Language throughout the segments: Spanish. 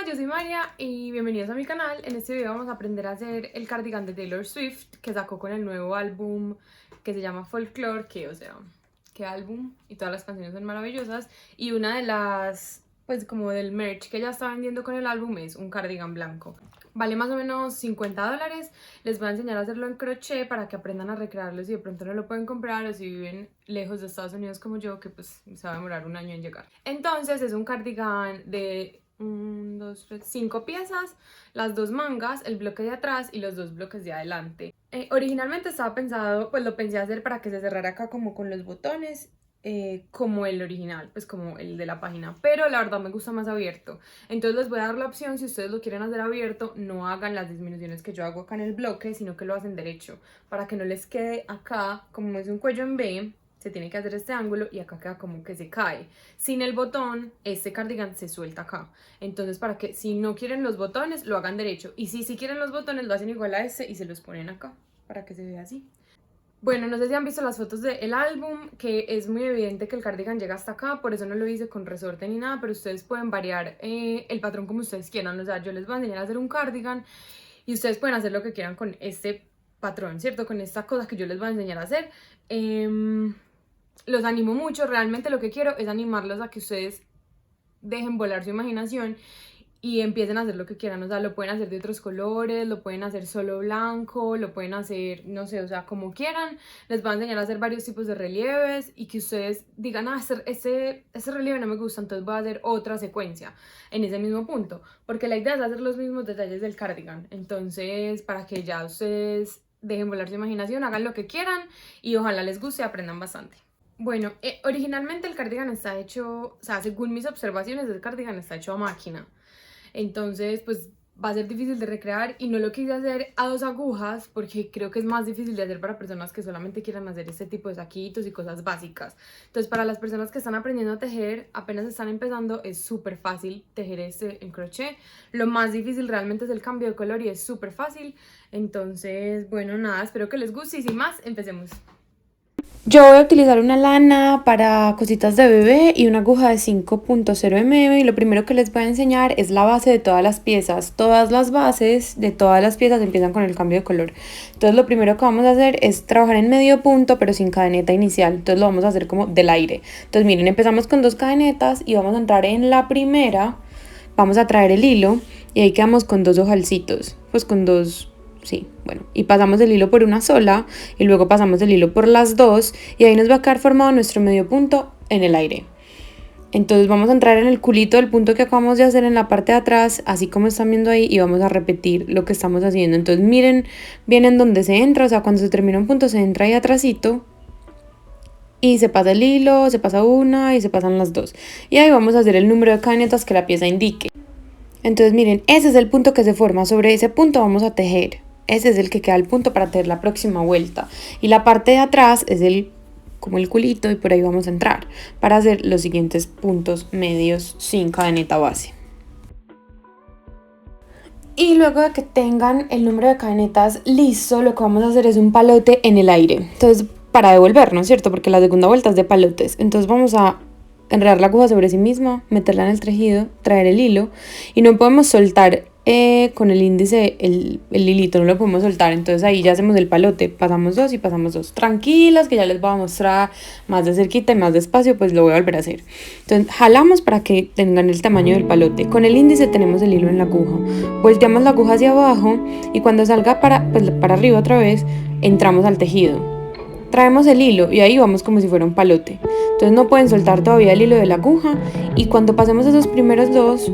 yo soy María y bienvenidos a mi canal. En este video vamos a aprender a hacer el cardigan de Taylor Swift que sacó con el nuevo álbum que se llama Folklore, que o sea, qué álbum, y todas las canciones son maravillosas. Y una de las, pues como del merch que ella está vendiendo con el álbum es un cardigan blanco. Vale más o menos $50. Les voy a enseñar a hacerlo en crochet para que aprendan a recrearlo si de pronto no lo pueden comprar o si viven lejos de Estados Unidos como yo, que pues se va a demorar un año en llegar. Entonces es un cardigan de 5 piezas, las 2 mangas, el bloque de atrás y los 2 bloques de adelante. Originalmente estaba pensado, pues lo pensé hacer para que se cerrara acá como con los botones, como el original, pues como el de la página, pero la verdad me gusta más abierto. Entonces les voy a dar la opción, si ustedes lo quieren hacer abierto, no hagan las disminuciones que yo hago acá en el bloque, sino que lo hacen derecho, para que no les quede acá, como es un cuello en V, se tiene que hacer este ángulo y acá queda como que se cae. Sin el botón, este cardigan se suelta acá. Entonces para que si no quieren los botones, lo hagan derecho. Y si quieren los botones, lo hacen igual a este y se los ponen acá, para que se vea así. Bueno, no sé si han visto las fotos del álbum, que es muy evidente que el cardigan llega hasta acá, por eso no lo hice con resorte ni nada, pero ustedes pueden variar el patrón como ustedes quieran. O sea, yo les voy a enseñar a hacer un cardigan y ustedes pueden hacer lo que quieran con este patrón, ¿cierto? Con esta cosa que yo les voy a enseñar a hacer. Los animo mucho, realmente lo que quiero es animarlos a que ustedes dejen volar su imaginación y empiecen a hacer lo que quieran. O sea, lo pueden hacer de otros colores, lo pueden hacer solo blanco, lo pueden hacer, no sé, o sea, como quieran. Les voy a enseñar a hacer varios tipos de relieves y que ustedes digan, ah, ese relieve no me gusta, entonces voy a hacer otra secuencia en ese mismo punto, porque la idea es hacer los mismos detalles del cardigan. Entonces, para que ya ustedes dejen volar su imaginación, hagan lo que quieran y ojalá les guste y aprendan bastante. Bueno, originalmente el cardigan está hecho, o sea, según mis observaciones, el cardigan está hecho a máquina. Entonces, pues va a ser difícil de recrear y no lo quise hacer a 2 agujas porque creo que es más difícil de hacer para personas que solamente quieran hacer este tipo de saquitos y cosas básicas. Entonces, para las personas que están aprendiendo a tejer, apenas están empezando, es súper fácil tejer este en crochet. Lo más difícil realmente es el cambio de color y es súper fácil. Entonces, bueno, nada, espero que les guste y sin más, empecemos. Yo voy a utilizar una lana para cositas de bebé y una aguja de 5.0 mm y lo primero que les voy a enseñar es la base de todas las piezas. Todas las bases de todas las piezas empiezan con el cambio de color. Entonces lo primero que vamos a hacer es trabajar en medio punto pero sin cadeneta inicial. Entonces lo vamos a hacer como del aire. Entonces miren, empezamos con 2 cadenetas y vamos a entrar en la primera. Vamos a traer el hilo y ahí quedamos con 2 ojalcitos, pues con 2... Sí, bueno, y pasamos el hilo por una sola y luego pasamos el hilo por las 2 y ahí nos va a quedar formado nuestro medio punto en el aire. Entonces vamos a entrar en el culito del punto que acabamos de hacer en la parte de atrás, así como están viendo ahí, y vamos a repetir lo que estamos haciendo. Entonces miren bien en dónde se entra, o sea, cuando se termina un punto se entra ahí atrásito y se pasa el hilo, se pasa una y se pasan las 2. Y ahí vamos a hacer el número de cadenetas que la pieza indique. Entonces miren, ese es el punto que se forma, sobre ese punto vamos a tejer. Ese es el que queda el punto para tejer la próxima vuelta. Y la parte de atrás es como el culito y por ahí vamos a entrar para hacer los siguientes puntos medios sin cadeneta base. Y luego de que tengan el número de cadenetas listo, lo que vamos a hacer es un palote en el aire. Entonces, para devolvernos, ¿cierto? Porque la segunda vuelta es de palotes. Entonces vamos a enredar la aguja sobre sí misma, meterla en el tejido, traer el hilo y no podemos soltar con el índice el hilito, no lo podemos soltar. Entonces ahí ya hacemos el palote, pasamos 2 y pasamos 2. Tranquilas que ya les voy a mostrar más de cerquita y más despacio, pues lo voy a volver a hacer. Entonces jalamos para que tengan el tamaño del palote. Con el índice tenemos el hilo en la aguja, volteamos la aguja hacia abajo y cuando salga para arriba otra vez, entramos al tejido. Traemos el hilo y ahí vamos como si fuera un palote. Entonces no pueden soltar todavía el hilo de la aguja y cuando pasemos esos primeros 2,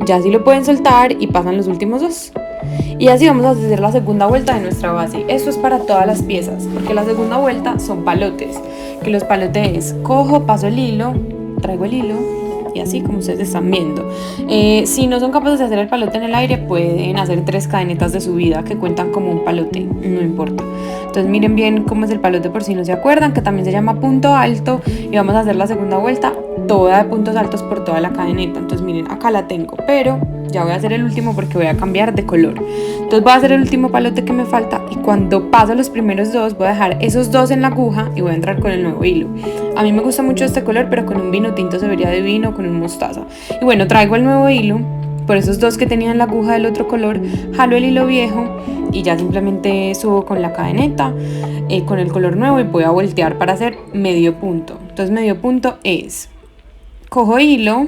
ya sí lo pueden soltar y pasan los últimos 2. Y así vamos a hacer la segunda vuelta de nuestra base. Esto es para todas las piezas, porque la segunda vuelta son palotes. Que los palotes es cojo, paso el hilo, traigo el hilo y así como ustedes están viendo. Si no son capaces de hacer el palote en el aire, pueden hacer 3 cadenetas de subida que cuentan como un palote, no importa. Entonces miren bien cómo es el palote por si no se acuerdan, que también se llama punto alto, y vamos a hacer la segunda vuelta toda de puntos altos por toda la cadeneta. Entonces miren, acá la tengo, pero ya voy a hacer el último porque voy a cambiar de color. Entonces voy a hacer el último palote que me falta y cuando paso los primeros 2 voy a dejar esos 2 en la aguja y voy a entrar con el nuevo hilo. A mí me gusta mucho este color, pero con un vino tinto se vería divino, con un mostaza. Y bueno, traigo el nuevo hilo por esos dos que tenían la aguja del otro color, jalo el hilo viejo y ya simplemente subo con la cadeneta con el color nuevo y voy a voltear para hacer medio punto. Entonces medio punto es, cojo hilo,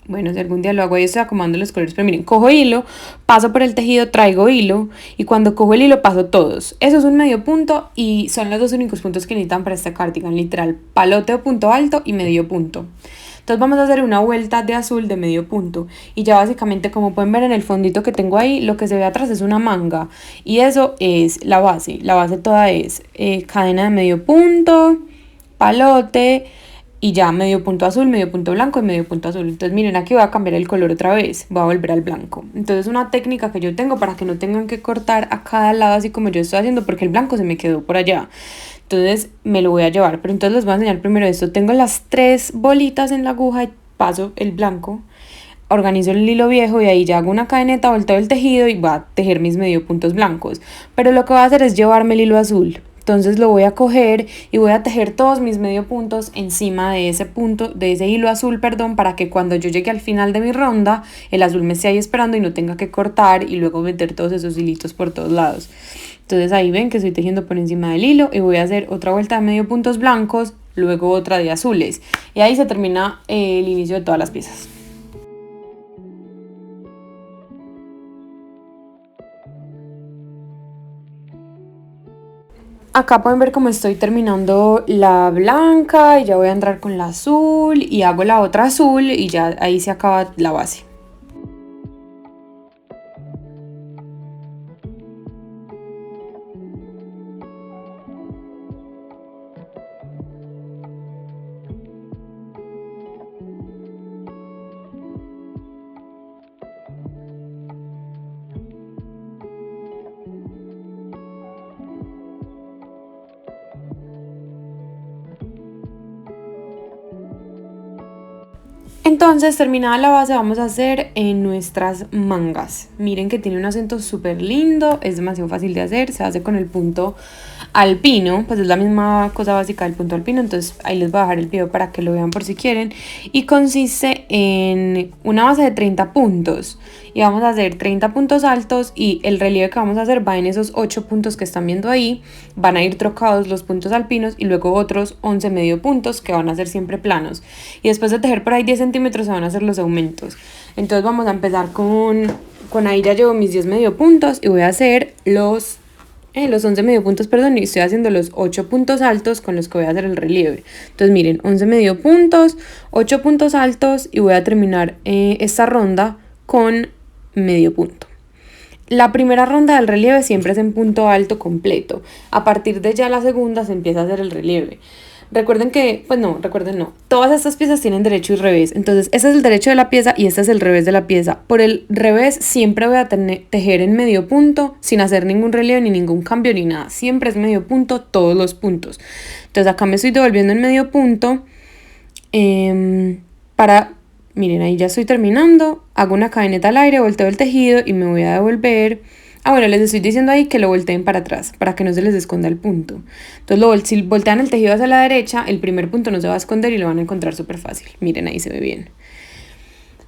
bueno, si algún día lo hago, ahí estoy acomodando los colores, pero miren, cojo hilo, paso por el tejido, traigo hilo y cuando cojo el hilo paso todos. Eso es un medio punto y son los dos únicos puntos que necesitan para este cardigan, literal, palote o punto alto y medio punto. Entonces vamos a hacer una vuelta de azul de medio punto y ya básicamente, como pueden ver en el fondito que tengo ahí, lo que se ve atrás es una manga y eso es la base toda es cadena de medio punto, palote y ya medio punto azul, medio punto blanco y medio punto azul. Entonces miren, aquí voy a cambiar el color otra vez, voy a volver al blanco. Entonces una técnica que yo tengo para que no tengan que cortar a cada lado así como yo estoy haciendo, porque el blanco se me quedó por allá. Entonces me lo voy a llevar, pero entonces les voy a enseñar primero esto. Tengo las 3 bolitas en la aguja y paso el blanco, organizo el hilo viejo y ahí ya hago una cadeneta, volteo el tejido y voy a tejer mis medio puntos blancos. Pero lo que voy a hacer es llevarme el hilo azul. Entonces lo voy a coger y voy a tejer todos mis medio puntos encima de ese punto, de ese hilo azul, perdón, para que cuando yo llegue al final de mi ronda, el azul me esté ahí esperando y no tenga que cortar y luego meter todos esos hilitos por todos lados. Entonces ahí ven que estoy tejiendo por encima del hilo y voy a hacer otra vuelta de medio puntos blancos, luego otra de azules. Y ahí se termina el inicio de todas las piezas. Acá pueden ver cómo estoy terminando la blanca y ya voy a entrar con la azul y hago la otra azul y ya ahí se acaba la base. Entonces, terminada la base, vamos a hacer nuestras mangas. Miren que tiene un acento súper lindo, es demasiado fácil de hacer, se hace con el punto alpino, pues es la misma cosa básica del punto alpino, entonces ahí les voy a dejar el video para que lo vean por si quieren. Y consiste en una base de 30 puntos y vamos a hacer 30 puntos altos y el relieve que vamos a hacer va en esos 8 puntos que están viendo ahí, van a ir trocados los puntos alpinos y luego otros 11 medio puntos que van a ser siempre planos. Y después de tejer por ahí 10 centímetros se van a hacer los aumentos. Entonces vamos a empezar con ahí ya llevo mis 10 medio puntos y voy a hacer los 11 medio puntos, perdón, y estoy haciendo los 8 puntos altos con los que voy a hacer el relieve. Entonces miren, 11 medio puntos, 8 puntos altos y voy a terminar esta ronda con medio punto. La primera ronda del relieve siempre es en punto alto completo. A partir de ya la segunda se empieza a hacer el relieve. Recuerden que, recuerden no, todas estas piezas tienen derecho y revés, entonces este es el derecho de la pieza y este es el revés de la pieza. Por el revés siempre voy a tejer en medio punto sin hacer ningún relieve ni ningún cambio ni nada, siempre es medio punto todos los puntos. Entonces acá me estoy devolviendo en medio punto miren, ahí ya estoy terminando, hago una cadeneta al aire, volteo el tejido y me voy a devolver. Bueno, les estoy diciendo ahí que lo volteen para atrás, para que no se les esconda el punto. Entonces, si voltean el tejido hacia la derecha, el primer punto no se va a esconder y lo van a encontrar súper fácil. Miren, ahí se ve bien.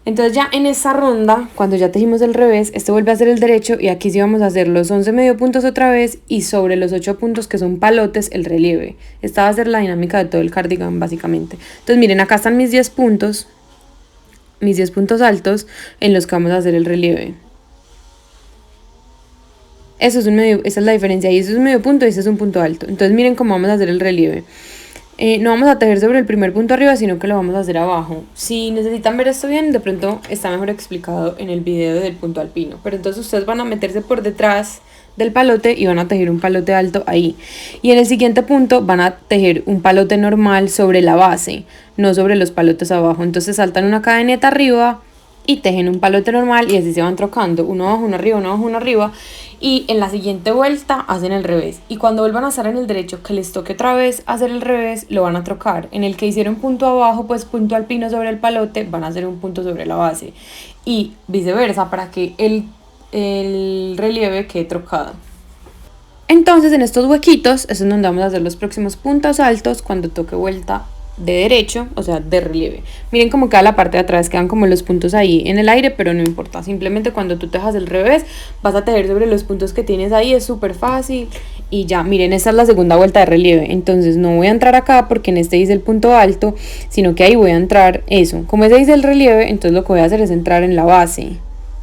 Entonces ya en esta ronda, cuando ya tejimos el revés, este vuelve a ser el derecho y aquí sí vamos a hacer los 11 medio puntos otra vez y sobre los 8 puntos que son palotes, el relieve. Esta va a ser la dinámica de todo el cardigan básicamente. Entonces miren, acá están mis 10 puntos, mis 10 puntos altos en los que vamos a hacer el relieve. Esa es la diferencia, y eso es un medio punto y ese es un punto alto. Entonces miren cómo vamos a hacer el relieve. No vamos a tejer sobre el primer punto arriba, sino que lo vamos a hacer abajo. Si necesitan ver esto bien, de pronto está mejor explicado en el video del punto alpino. Pero entonces ustedes van a meterse por detrás del palote y van a tejer un palote alto ahí. Y en el siguiente punto van a tejer un palote normal sobre la base, no sobre los palotes abajo. Entonces saltan una cadeneta arriba y tejen un palote normal y así se van trocando, uno abajo, uno arriba, uno abajo, uno arriba, y en la siguiente vuelta hacen el revés, y cuando vuelvan a estar en el derecho que les toque otra vez hacer el revés, lo van a trocar. En el que hicieron punto abajo, pues punto alpino sobre el palote, van a hacer un punto sobre la base y viceversa para que el relieve quede trocado. Entonces en estos huequitos es en donde vamos a hacer los próximos puntos altos cuando toque vuelta de derecho, o sea, de relieve. Miren cómo queda la parte de atrás, quedan como los puntos ahí en el aire, pero no importa, simplemente cuando tú tejas el revés, vas a tejer sobre los puntos que tienes ahí, es súper fácil. Y ya, miren, esta es la segunda vuelta de relieve, entonces no voy a entrar acá porque en este hice el punto alto, sino que ahí voy a entrar eso. Como ese hice el relieve, entonces lo que voy a hacer es entrar en la base,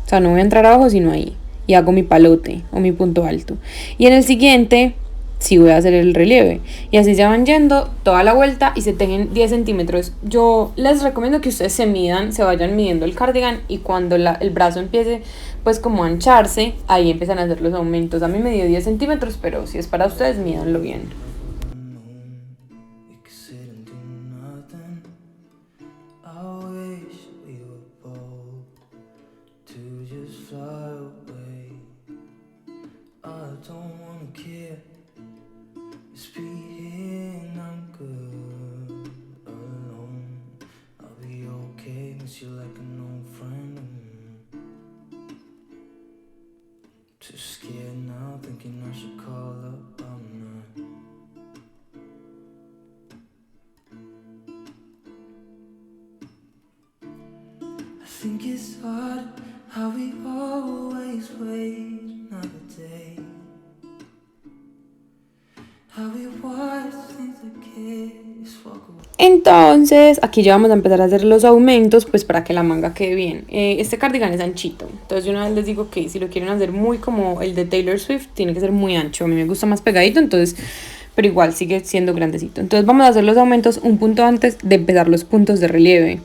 o sea, no voy a entrar abajo, sino ahí, y hago mi palote o mi punto alto. Y en el siguiente sí voy a hacer el relieve, y así se van yendo toda la vuelta y se tejen 10 centímetros. Yo les recomiendo que ustedes se vayan midiendo el cardigan, y cuando el brazo empiece pues como a ancharse, ahí empiezan a hacer los aumentos. A mí me dio 10 centímetros, pero si es para ustedes, mídanlo bien. Too scared now, thinking I should call up, I'm not. I think it's hard how we always wait another day. How we watch things that kiss walk away. Entonces, aquí ya vamos a empezar a hacer los aumentos, pues para que la manga quede bien. Este cardigan es anchito, entonces yo una vez les digo que si lo quieren hacer muy como el de Taylor Swift, tiene que ser muy ancho. A mí me gusta más pegadito, entonces, pero igual sigue siendo grandecito. Entonces vamos a hacer los aumentos un punto antes de empezar los puntos de relieve.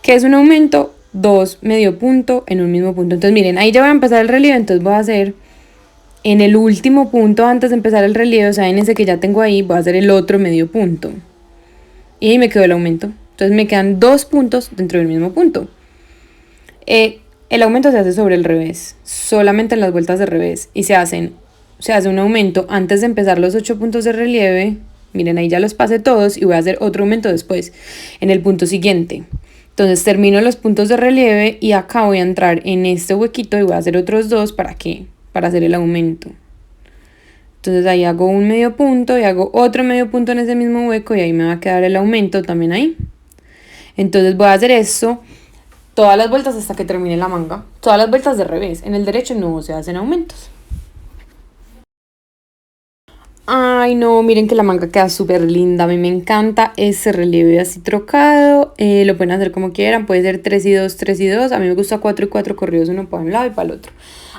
¿Qué es un aumento? 2 medio punto en un mismo punto. Entonces miren, ahí ya voy a empezar el relieve, entonces voy a hacer en el último punto antes de empezar el relieve, o sea, en ese que ya tengo ahí, voy a hacer el otro medio punto. Y ahí me quedó el aumento. Entonces me quedan 2 puntos dentro del mismo punto. El aumento se hace sobre el revés, solamente en las vueltas de revés. Y se hace un aumento antes de empezar los 8 puntos de relieve. Miren, ahí ya los pasé todos y voy a hacer otro aumento después, en el punto siguiente. Entonces termino los puntos de relieve y acá voy a entrar en este huequito y voy a hacer otros 2 para hacer el aumento. Entonces ahí hago un medio punto y hago otro medio punto en ese mismo hueco y ahí me va a quedar el aumento también ahí. Entonces voy a hacer esto todas las vueltas hasta que termine la manga. Todas las vueltas de revés. En el derecho no se hacen aumentos. Ay no, miren que la manga queda súper linda. A mí me encanta ese relieve así trocado. Lo pueden hacer como quieran. Puede ser 3 y 2, 3 y 2. A mí me gusta 4 y 4 corridos, uno para un lado y para el otro.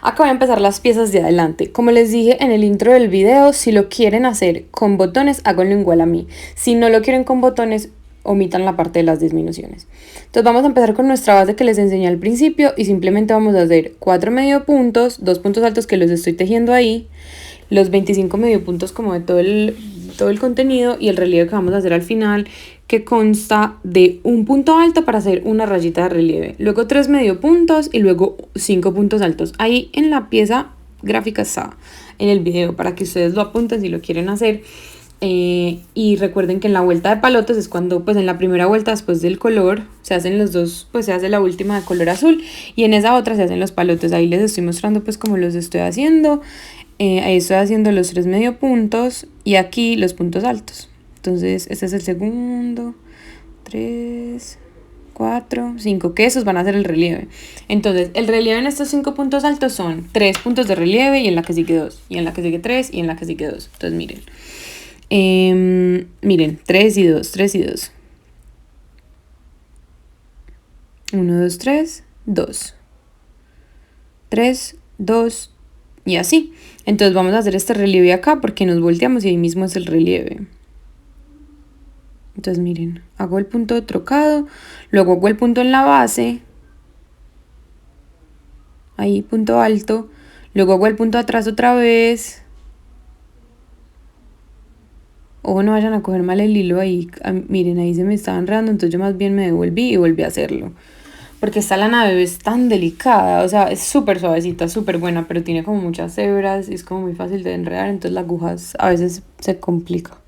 Acá voy a empezar las piezas de adelante. Como les dije en el intro del video, si lo quieren hacer con botones, háganlo igual a mí. Si no lo quieren con botones, omitan la parte de las disminuciones. Entonces vamos a empezar con nuestra base que les enseñé al principio y simplemente vamos a hacer 4 medio puntos, 2 puntos altos que los estoy tejiendo ahí, los 25 medio puntos como de todo el contenido y el relieve que vamos a hacer al final, que consta de un punto alto para hacer una rayita de relieve, luego 3 medio puntos y luego 5 puntos altos. Ahí en la pieza gráfica está en el video para que ustedes lo apunten si lo quieren hacer. Y recuerden que en la vuelta de palotes es cuando pues en la primera vuelta después del color se hacen los dos, pues se hace la última de color azul y en esa otra se hacen los palotes. Ahí les estoy mostrando pues cómo los estoy haciendo. Ahí estoy haciendo los 3 medio puntos y aquí los puntos altos. Entonces este es el segundo, 3, 4, 5, que esos van a ser el relieve. Entonces el relieve en estos 5 puntos altos son 3 puntos de relieve y en la que sigue 2, y en la que sigue 3 y en la que sigue 2. Entonces miren. Miren, 3 y 2, 3 y 2. 1, 2, 3, 2. 3, 2 y así. Entonces vamos a hacer este relieve acá porque nos volteamos y ahí mismo es el relieve. Entonces miren, hago el punto de trocado, luego hago el punto en la base, ahí punto alto, luego hago el punto atrás otra vez. Ojo, no vayan a coger mal el hilo ahí. Miren, ahí se me estaba enredando, entonces yo más bien me devolví y volví a hacerlo. Porque esta lana bebé es tan delicada, o sea, es súper suavecita, súper buena, pero tiene como muchas hebras y es como muy fácil de enredar, entonces las agujas a veces se complica.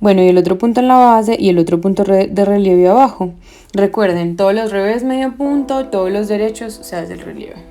Bueno, y el otro punto en la base y el otro punto de relieve abajo. Recuerden, todos los revés medio punto, todos los derechos se hace el relieve.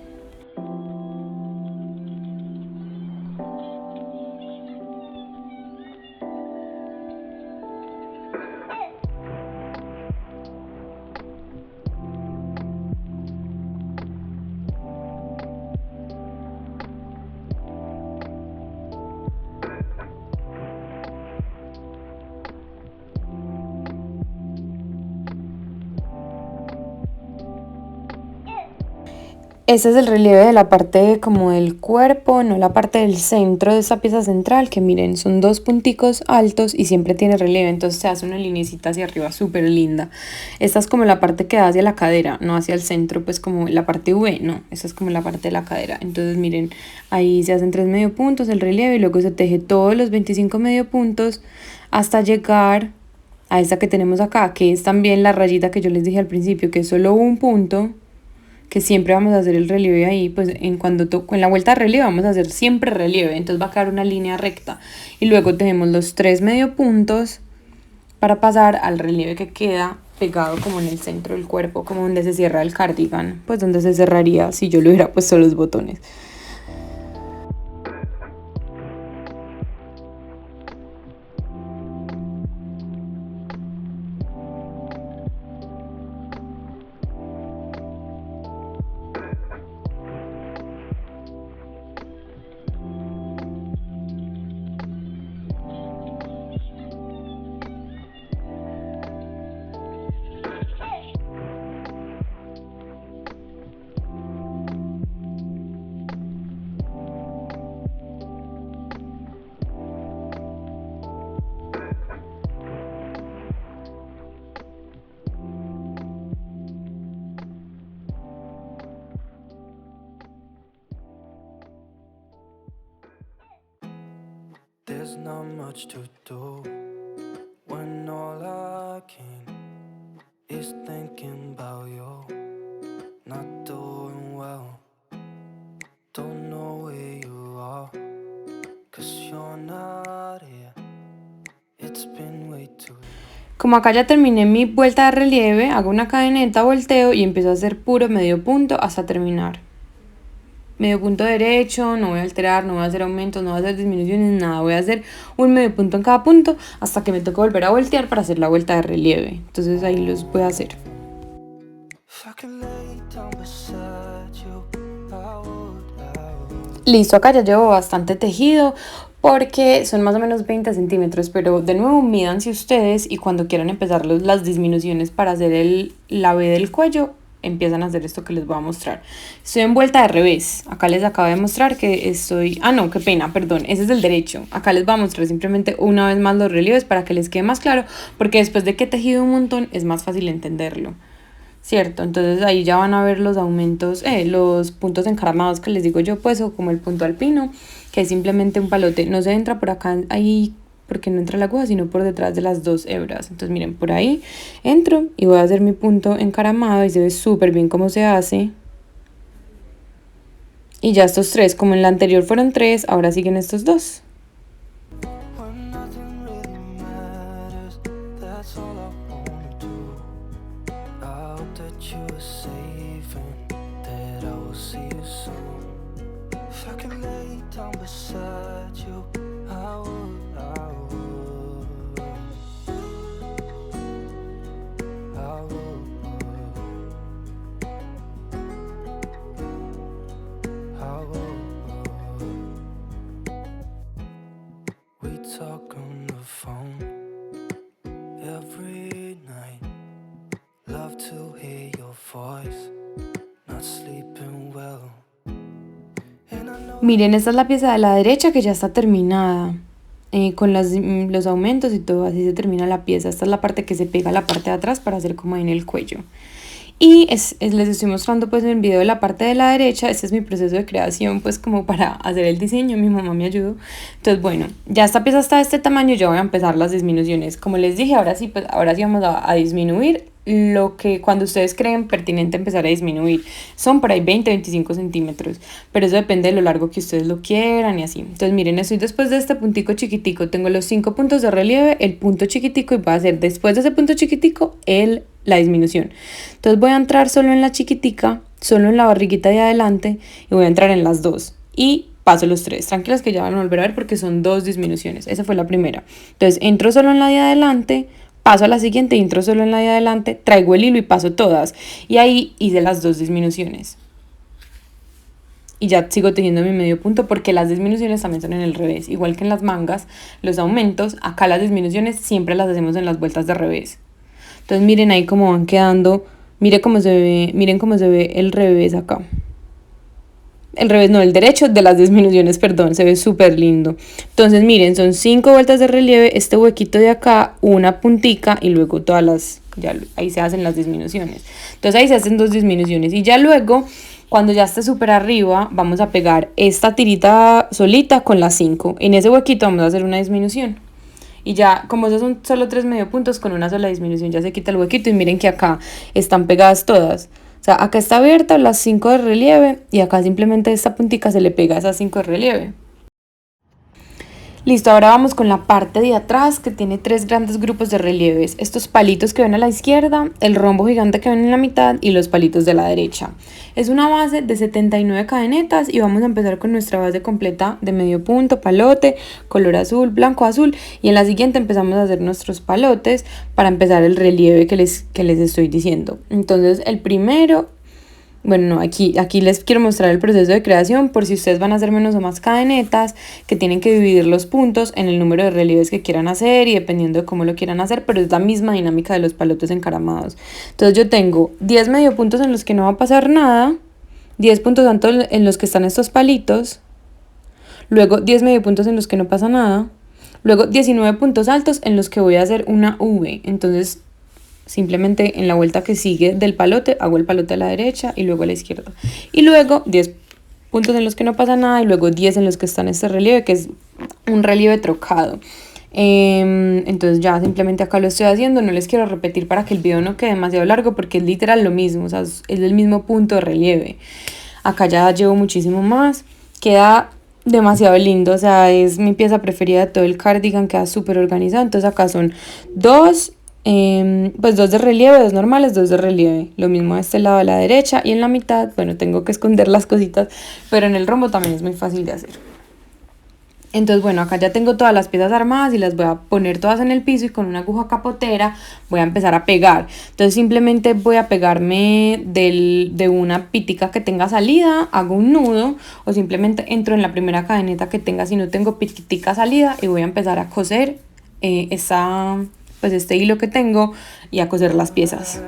Este es el relieve de la parte como del cuerpo, no la parte del centro de esta pieza central, que miren, son dos punticos altos y siempre tiene relieve, entonces se hace una linecita hacia arriba súper linda. Esta es como la parte que da hacia la cadera, no hacia el centro, pues como la parte V, no, esta es como la parte de la cadera. Entonces miren, ahí se hacen 3 medio puntos, el relieve, y luego se teje todos los 25 medio puntos hasta llegar a esta que tenemos acá, que es también la rayita que yo les dije al principio, que es solo un punto, que siempre vamos a hacer el relieve ahí, pues en la vuelta de relieve vamos a hacer siempre relieve, entonces va a quedar una línea recta, y luego tenemos los 3 medio puntos para pasar al relieve que queda pegado como en el centro del cuerpo, como donde se cierra el cardigan, pues donde se cerraría si yo le hubiera puesto los botones. There's not much to do when all I can is thinking about you. Not doing well, don't know where you are, 'cause you're not here. It's been way too long. Como acá ya terminé mi vuelta de relieve, hago una cadeneta, volteo y empiezo a hacer puro medio punto hasta terminar. Medio punto derecho, no voy a alterar, no voy a hacer aumentos, no voy a hacer disminuciones, nada. Voy a hacer un medio punto en cada punto hasta que me toque volver a voltear para hacer la vuelta de relieve. Entonces ahí los voy a hacer. Listo, acá ya llevo bastante tejido porque son más o menos 20 centímetros, pero de nuevo mídanse ustedes y cuando quieran empezar las disminuciones para hacer la V del cuello, empiezan a hacer esto que les voy a mostrar. Estoy en vuelta de revés. Acá les acabo de mostrar que estoy... Ah, no, qué pena, perdón. Ese es el derecho. Acá les voy a mostrar simplemente una vez más los relieves para que les quede más claro, porque después de que he tejido un montón es más fácil entenderlo, ¿cierto? Entonces ahí ya van a ver los aumentos, los puntos encaramados que les digo yo, pues, o como el punto alpino, que es simplemente un palote. No se entra por acá, ahí, porque no entra la aguja, sino por detrás de las dos hebras. Entonces miren, por ahí entro y voy a hacer mi punto encaramado y se ve súper bien cómo se hace. Y ya estos 3, como en la anterior fueron 3, ahora siguen estos 2. Talk on the phone every night. Love to hear your voice. Not sleeping well. Miren, esta es la pieza de la derecha que ya está terminada. Con los aumentos y todo, así se termina la pieza. Esta es la parte que se pega a la parte de atrás para hacer como ahí en el cuello. Y les estoy mostrando pues en el video de la parte de la derecha. Este es mi proceso de creación, pues como para hacer el diseño. Mi mamá me ayudó. Entonces bueno, ya esta pieza está de este tamaño. Yo voy a empezar las disminuciones. Como les dije, ahora sí vamos a disminuir lo que cuando ustedes creen pertinente empezar a disminuir. Son por ahí 20-25 centímetros, pero eso depende de lo largo que ustedes lo quieran y así. Entonces miren, estoy después de este puntico chiquitico, tengo los 5 puntos de relieve, el punto chiquitico, y voy a hacer después de ese punto chiquitico la disminución. Entonces voy a entrar solo en la chiquitica, solo en la barriguita de adelante, y voy a entrar en las 2 y paso los 3. Tranquilas que ya van a volver a ver porque son 2 disminuciones. Esa fue la primera. Entonces entro solo en la de adelante, paso a la siguiente, entro solo en la de adelante, traigo el hilo y paso todas. Y ahí hice las 2 disminuciones. Y ya sigo tejiendo mi medio punto porque las disminuciones también son en el revés. Igual que en las mangas, los aumentos, acá las disminuciones siempre las hacemos en las vueltas de revés. Entonces miren ahí cómo van quedando. Miren cómo se ve el revés acá. el revés no, el derecho de las disminuciones, perdón, se ve súper lindo. Entonces miren, son 5 vueltas de relieve, este huequito de acá, una puntica y luego todas las, ya ahí se hacen las disminuciones. Entonces ahí se hacen 2 disminuciones y ya luego, cuando ya esté súper arriba, vamos a pegar esta tirita solita con las 5. En ese huequito vamos a hacer una disminución. Y ya, como esos son solo 3 medio puntos, con una sola disminución ya se quita el huequito. Y miren que acá están pegadas todas. O sea, acá está abierta las 5 de relieve y acá simplemente esta puntica se le pega a esas 5 de relieve. Listo, ahora vamos con la parte de atrás que tiene 3 grandes grupos de relieves. Estos palitos que ven a la izquierda, el rombo gigante que ven en la mitad y los palitos de la derecha. Es una base de 79 cadenetas y vamos a empezar con nuestra base completa de medio punto, palote, color azul, blanco, azul. Y en la siguiente empezamos a hacer nuestros palotes para empezar el relieve que les estoy diciendo. Entonces el primero... Bueno, no, aquí les quiero mostrar el proceso de creación por si ustedes van a hacer menos o más cadenetas, que tienen que dividir los puntos en el número de relieves que quieran hacer y dependiendo de cómo lo quieran hacer, pero es la misma dinámica de los palotes encaramados. Entonces yo tengo 10 medio puntos en los que no va a pasar nada, 10 puntos altos en los que están estos palitos, luego 10 medio puntos en los que no pasa nada, luego 19 puntos altos en los que voy a hacer una V. Entonces simplemente en la vuelta que sigue del palote hago el palote a la derecha y luego a la izquierda. Y luego 10 puntos en los que no pasa nada y luego 10 en los que está en este relieve, que es un relieve trocado. Entonces ya simplemente acá lo estoy haciendo, no les quiero repetir para que el video no quede demasiado largo porque es literal lo mismo, o sea, es el mismo punto de relieve. Acá ya llevo muchísimo más, queda demasiado lindo, o sea, es mi pieza preferida de todo el cardigan, queda súper organizado. Entonces acá son 2 pues 2 de relieve, 2 normales, 2 de relieve, lo mismo a este lado a la derecha y en la mitad, bueno, tengo que esconder las cositas, pero en el rombo también es muy fácil de hacer. Entonces bueno, acá ya tengo todas las piezas armadas y las voy a poner todas en el piso y con una aguja capotera voy a empezar a pegar. Entonces simplemente voy a pegarme de una pitica que tenga salida, hago un nudo o simplemente entro en la primera cadeneta que tenga si no tengo pitica salida y voy a empezar a coser pues este hilo que tengo y a coser las piezas.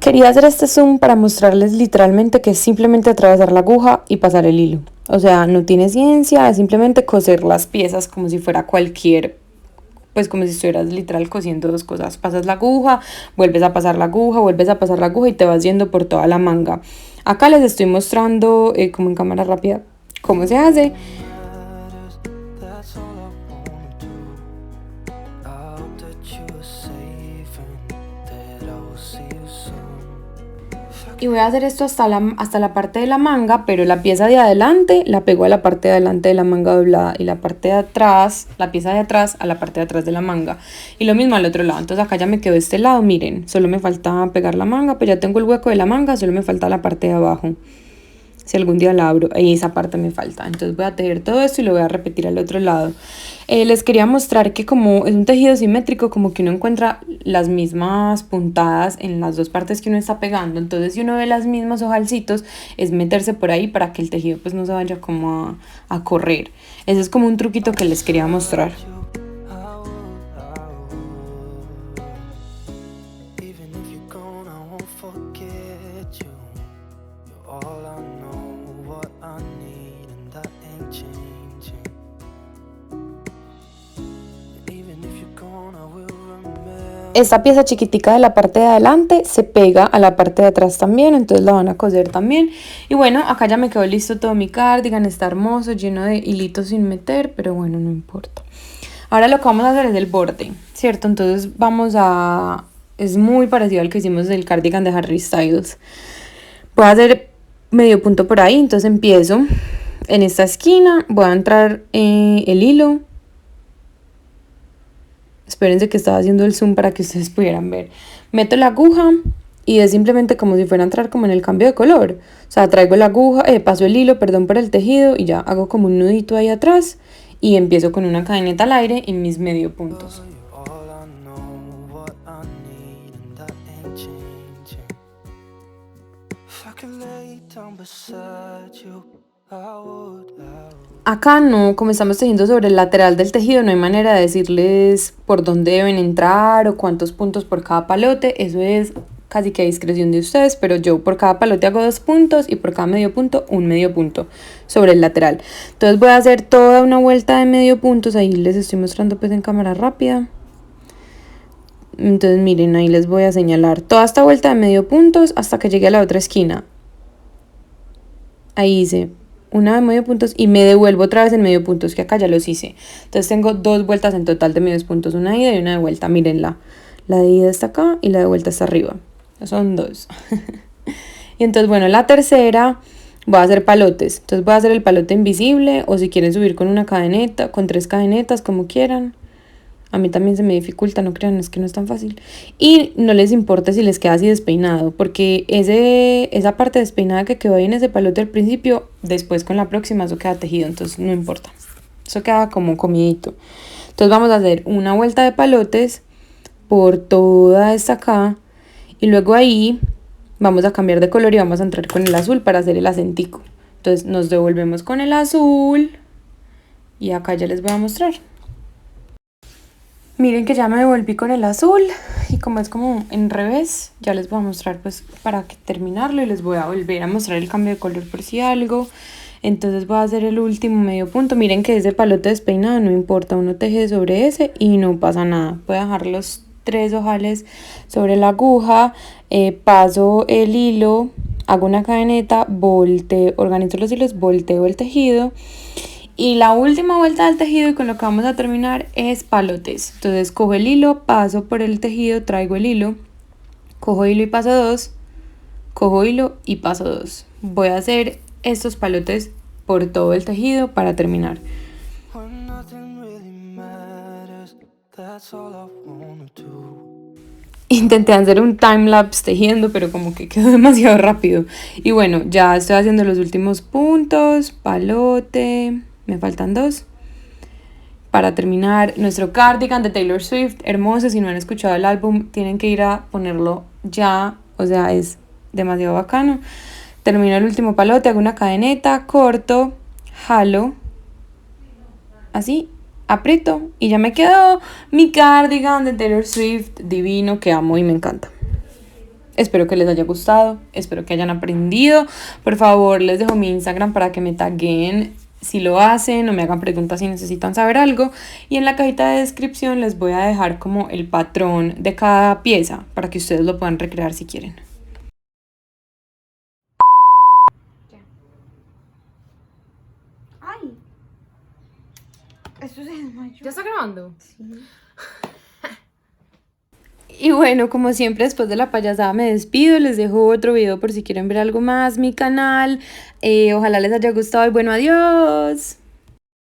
Quería hacer este zoom para mostrarles literalmente que es simplemente atravesar la aguja y pasar el hilo. O sea, no tiene ciencia, es simplemente coser las piezas como si fuera pues como si estuvieras literal cosiendo 2 cosas. Pasas la aguja, vuelves a pasar la aguja, vuelves a pasar la aguja y te vas yendo por toda la manga. Acá les estoy mostrando como en cámara rápida cómo se hace. Y voy a hacer esto hasta la parte de la manga, pero la pieza de adelante la pego a la parte de adelante de la manga doblada y la parte de atrás, la pieza de atrás a la parte de atrás de la manga. Y lo mismo al otro lado. Entonces acá ya me quedó este lado, miren, solo me falta pegar la manga, pues ya tengo el hueco de la manga, solo me falta la parte de abajo. Si algún día la abro, ahí esa parte me falta. Entonces voy a tejer todo esto y lo voy a repetir al otro lado. Les quería mostrar que como es un tejido simétrico, como que uno encuentra las mismas puntadas en las 2 partes que uno está pegando. Entonces si uno ve las mismas ojalcitos, es meterse por ahí para que el tejido pues no se vaya como a correr. Ese es como un truquito que les quería mostrar. Esta pieza chiquitica de la parte de adelante se pega a la parte de atrás también, entonces la van a coser también. Y bueno, acá ya me quedó listo todo mi cardigan, está hermoso, lleno de hilitos sin meter, pero bueno, no importa. Ahora lo que vamos a hacer es el borde, ¿cierto? Entonces es muy parecido al que hicimos del cardigan de Harry Styles. Voy a hacer medio punto por ahí, entonces empiezo en esta esquina, voy a entrar el hilo. Espérense que estaba haciendo el zoom para que ustedes pudieran ver. Meto la aguja y es simplemente como si fuera a entrar como en el cambio de color. O sea, traigo la aguja, paso el hilo, perdón, por el tejido y ya hago como un nudito ahí atrás y empiezo con una cadeneta al aire en mis medio puntos. acá no, como estamos tejiendo sobre el lateral del tejido, no hay manera de decirles por dónde deben entrar o cuántos puntos por cada palote. Eso es casi que a discreción de ustedes, pero yo por cada palote hago 2 puntos y por cada medio punto un medio punto sobre el lateral. Entonces voy a hacer toda una vuelta de medio puntos, ahí les estoy mostrando pues en cámara rápida. Entonces miren, ahí les voy a señalar toda esta vuelta de medio puntos hasta que llegue a la otra esquina. Ahí hice una de medio puntos y me devuelvo otra vez en medio puntos, que acá ya los hice. Entonces tengo 2 vueltas en total de medios puntos, una de ida y una de vuelta. Mírenla, la de ida está acá y la de vuelta está arriba. Son 2. Y entonces bueno, la tercera voy a hacer palotes. Entonces voy a hacer el palote invisible, o si quieren subir con una cadeneta, con 3 cadenetas, como quieran. A mí también se me dificulta, no crean, es que no es tan fácil. Y no les importa si les queda así despeinado, porque esa parte despeinada que quedó ahí en ese palote al principio, después con la próxima eso queda tejido, entonces no importa. Eso queda como comidito. Entonces vamos a hacer una vuelta de palotes por toda esta acá. Y luego ahí vamos a cambiar de color y vamos a entrar con el azul para hacer el acentico. Entonces nos devolvemos con el azul. Y acá ya les voy a mostrar. Miren que ya me devolví con el azul y como es como en revés, ya les voy a mostrar pues para terminarlo y les voy a volver a mostrar el cambio de color por si algo. Entonces voy a hacer el último medio punto. Miren que ese palote despeinado no importa, uno teje sobre ese y no pasa nada. Voy a dejar los 3 ojales sobre la aguja, paso el hilo, hago una cadeneta, volteo, organizo los hilos, volteo el tejido. Y la última vuelta del tejido y con lo que vamos a terminar es palotes. Entonces cojo el hilo, paso por el tejido, traigo el hilo, cojo hilo y paso 2, cojo hilo y paso 2. Voy a hacer estos palotes por todo el tejido para terminar. Intenté hacer un timelapse tejiendo, pero como que quedó demasiado rápido. Y bueno, ya estoy haciendo los últimos puntos, palote. Me faltan 2 para terminar nuestro cardigan de Taylor Swift, hermoso. Si no han escuchado el álbum, tienen que ir a ponerlo ya, o sea, es demasiado bacano. Termino el último palote, hago una cadeneta, corto, jalo, así, aprieto y ya me quedó mi cardigan de Taylor Swift, divino, que amo y me encanta. Espero que les haya gustado, espero que hayan aprendido. Por favor, les dejo mi Instagram para que me taguen si lo hacen o me hagan preguntas si necesitan saber algo. Y en la cajita de descripción les voy a dejar como el patrón de cada pieza para que ustedes lo puedan recrear si quieren. ¡Ay! Esto se desmayó. ¿Ya está grabando? Sí. Y bueno, como siempre, después de la payasada me despido. Les dejo otro video por si quieren ver algo más, mi canal. Ojalá les haya gustado y bueno, adiós.